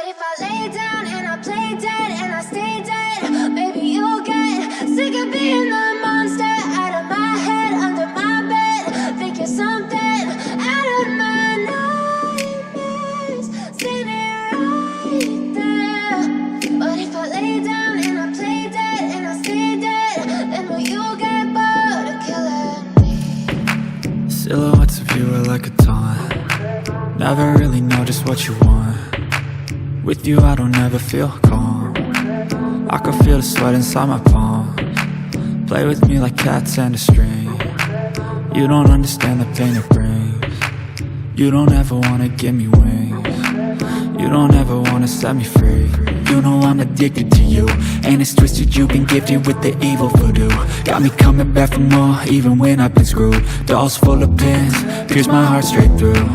But if I lay down and I play dead and I stay dead, maybe you'll get sick of being the monster out of my head, under my bed. Think you're something out of my nightmares, standing right there. But if I lay down and I play dead and I stay dead, then will you get bored of killing me? Silhouettes of you are like a taunt. Never really know just what you want. With you I don't ever feel calm. I can feel the sweat inside my palms. Play with me like cats and a string. You don't understand the pain it brings. You don't ever wanna give me wings. You don't ever wanna set me free. You know I'm addicted to you, and it's twisted, you've been gifted with the evil voodoo. Got me coming back for more, even when I've been screwed. Dolls full of pins, pierce my heart straight through.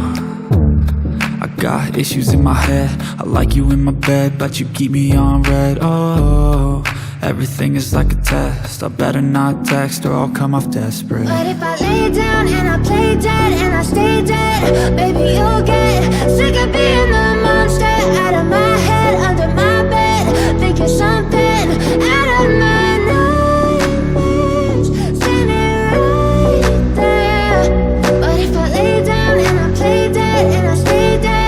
I got issues in my head, I like you in my bed, but you keep me on red. Oh, everything is like a test, I better not text or I'll come off desperate. But if I lay down and I play dead and I stay dead, maybe you'll get sick of being the monster out of my head, under my bed. Think you're something out of my nightmares, standing right there. But if I lay down and I play dead and I stay dead,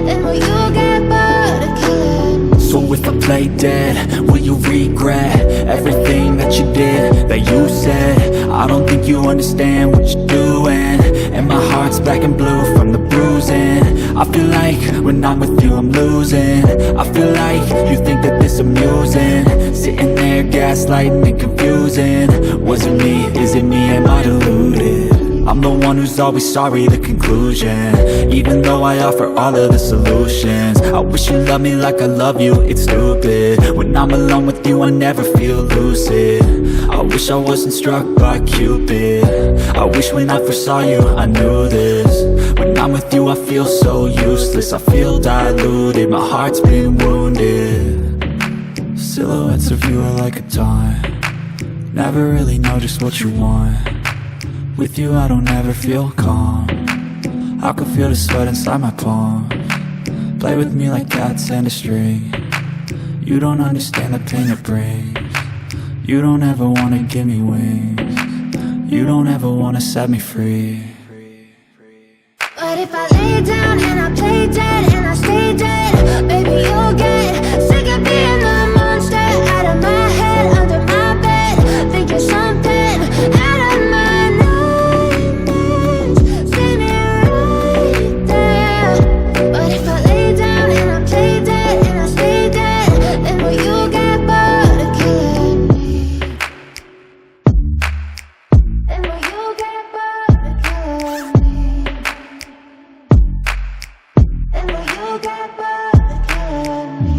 then will you get bored of killing me? So if I play dead, will you regret everything that you did, that you said? I don't think you understand what you're doing, and my heart's black and blue from the bruising. I feel like when I'm with you I'm losing. I feel like you think that this amusing, sitting there gaslighting and confusing. Was it me? Is it me? Am I deluded? I'm the one who's always sorry, the conclusion. Even though I offer all of the solutions, I wish you loved me like I love you, it's stupid. When I'm alone with you I never feel lucid. I wish I wasn't struck by Cupid. I wish when I first saw you I knew this. When I'm with you I feel so useless, I feel diluted, my heart's been wounded. Silhouettes of you are like a taunt. Never really know just what you want. With you I don't ever feel calm. I can feel the sweat inside my palms. Play with me like cats and a string. You don't understand the pain it brings. You don't ever wanna give me wings. You don't ever wanna set me free. But if I lay down and I play dead and I stay dead, maybe you'll get sick of being the monster out of my head, under my bed. Think you're something out of my nightmares, standing right there. But if I lay down and I play dead and I stay dead, then will you get bored of killing me? Then will you get bored of killing me? And will you get bored of killing me?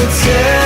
tell